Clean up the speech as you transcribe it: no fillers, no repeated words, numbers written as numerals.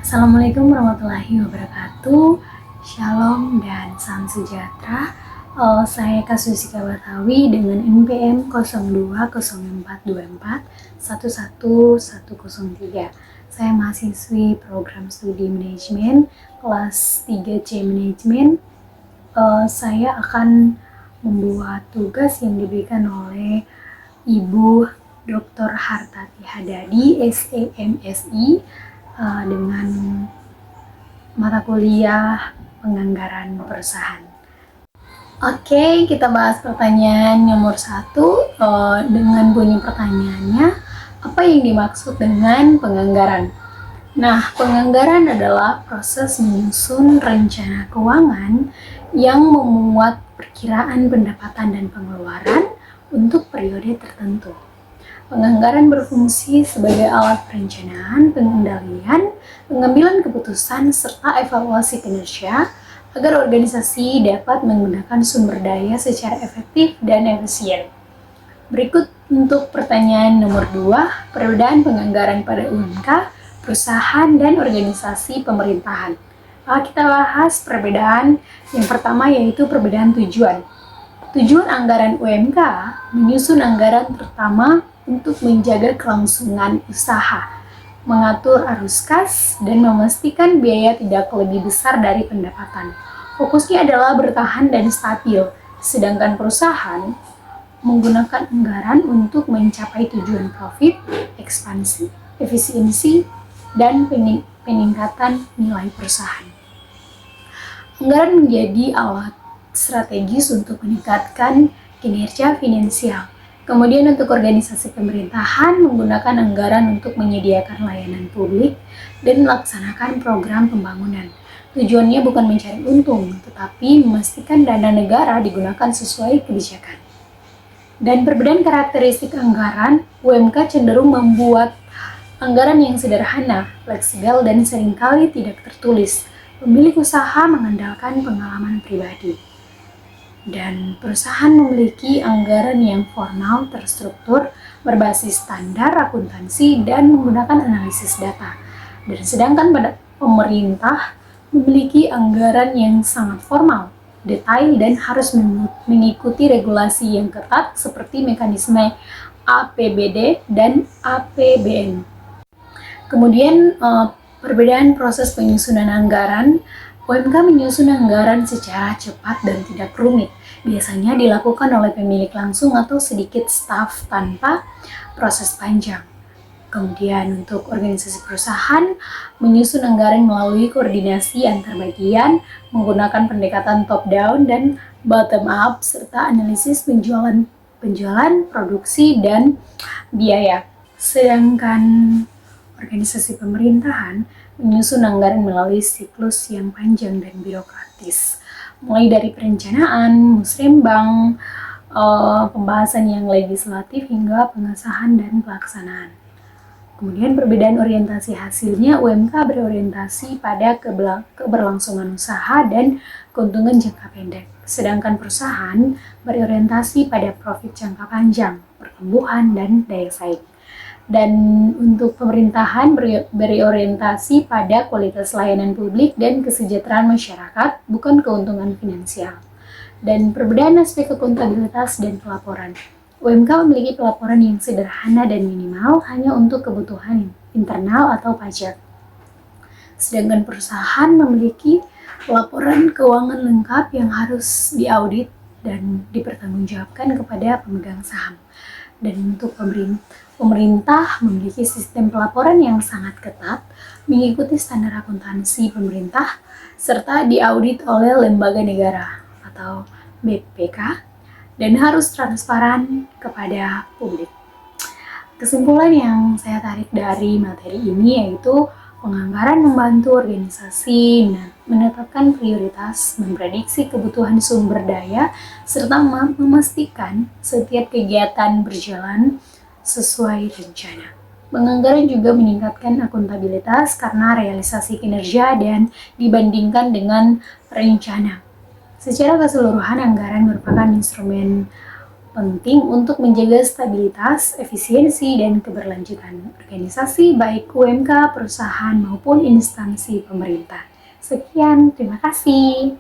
Assalamualaikum warahmatullahi wabarakatuh. Shalom dan salam sejahtera. Saya Kasusika Batawi dengan NPM 020424 11103. Saya mahasiswi program studi manajemen kelas 3C manajemen. Saya akan membuat tugas yang diberikan oleh Ibu Dr. Hartati Hadadi, SEMSI, dengan mata kuliah penganggaran perusahaan. Oke, kita bahas pertanyaan nomor 1 dengan bunyi pertanyaannya, apa yang dimaksud dengan penganggaran? Nah, penganggaran adalah proses menyusun rencana keuangan yang memuat perkiraan pendapatan dan pengeluaran untuk periode tertentu. Penganggaran berfungsi sebagai alat perencanaan, pengendalian, pengambilan keputusan, serta evaluasi kinerja agar organisasi dapat menggunakan sumber daya secara efektif dan efisien. Berikut untuk pertanyaan nomor 2, perbedaan penganggaran pada UMK, perusahaan, dan organisasi pemerintahan. Kita bahas perbedaan yang pertama, yaitu perbedaan tujuan. Tujuan anggaran UMK menyusun anggaran terutama untuk menjaga kelangsungan usaha, mengatur arus kas, dan memastikan biaya tidak lebih besar dari pendapatan. Fokusnya adalah bertahan dan stabil, sedangkan perusahaan menggunakan anggaran untuk mencapai tujuan profit, ekspansi, efisiensi, dan peningkatan nilai perusahaan. Anggaran menjadi alat strategis untuk meningkatkan kinerja finansial. Kemudian untuk organisasi pemerintahan menggunakan anggaran untuk menyediakan layanan publik dan melaksanakan program pembangunan. Tujuannya bukan mencari untung, tetapi memastikan dana negara digunakan sesuai kebijakan. Dan perbedaan karakteristik anggaran, UMK cenderung membuat anggaran yang sederhana, fleksibel, dan seringkali tidak tertulis. Pemilik usaha mengandalkan pengalaman pribadi. Dan perusahaan memiliki anggaran yang formal, terstruktur, berbasis standar akuntansi, dan menggunakan analisis data. Dan sedangkan pada pemerintah memiliki anggaran yang sangat formal, detail, dan harus mengikuti regulasi yang ketat seperti mekanisme APBD dan APBN. Kemudian perbedaan proses penyusunan anggaran. UMK menyusun anggaran secara cepat dan tidak rumit. Biasanya dilakukan oleh pemilik langsung atau sedikit staf tanpa proses panjang. Kemudian untuk organisasi perusahaan, menyusun anggaran melalui koordinasi antar bagian, menggunakan pendekatan top-down dan bottom-up, serta analisis penjualan, produksi, dan biaya. Sedangkan organisasi pemerintahan menyusun anggaran melalui siklus yang panjang dan birokratis, mulai dari perencanaan, musrembang, pembahasan yang legislatif, hingga pengesahan dan pelaksanaan. Kemudian perbedaan orientasi hasilnya, UMK berorientasi pada keberlangsungan usaha dan keuntungan jangka pendek, sedangkan perusahaan berorientasi pada profit jangka panjang, pertumbuhan, dan daya saing. Dan untuk pemerintahan berorientasi pada kualitas layanan publik dan kesejahteraan masyarakat, bukan keuntungan finansial. Dan perbedaan aspek akuntabilitas dan pelaporan. UMK memiliki pelaporan yang sederhana dan minimal hanya untuk kebutuhan internal atau pajak. Sedangkan perusahaan memiliki laporan keuangan lengkap yang harus diaudit dan dipertanggungjawabkan kepada pemegang saham. Dan untuk pemerintah memiliki sistem pelaporan yang sangat ketat, mengikuti standar akuntansi pemerintah, serta diaudit oleh lembaga negara atau BPK, dan harus transparan kepada publik. Kesimpulan yang saya tarik dari materi ini yaitu penganggaran membantu organisasi menetapkan prioritas, memprediksi kebutuhan sumber daya, serta memastikan setiap kegiatan berjalan sesuai rencana. Penganggaran juga meningkatkan akuntabilitas karena realisasi kinerja dan dibandingkan dengan rencana. Secara keseluruhan, anggaran merupakan instrumen penting untuk menjaga stabilitas, efisiensi, dan keberlanjutan organisasi baik UMK, perusahaan, maupun instansi pemerintah. Sekian, terima kasih.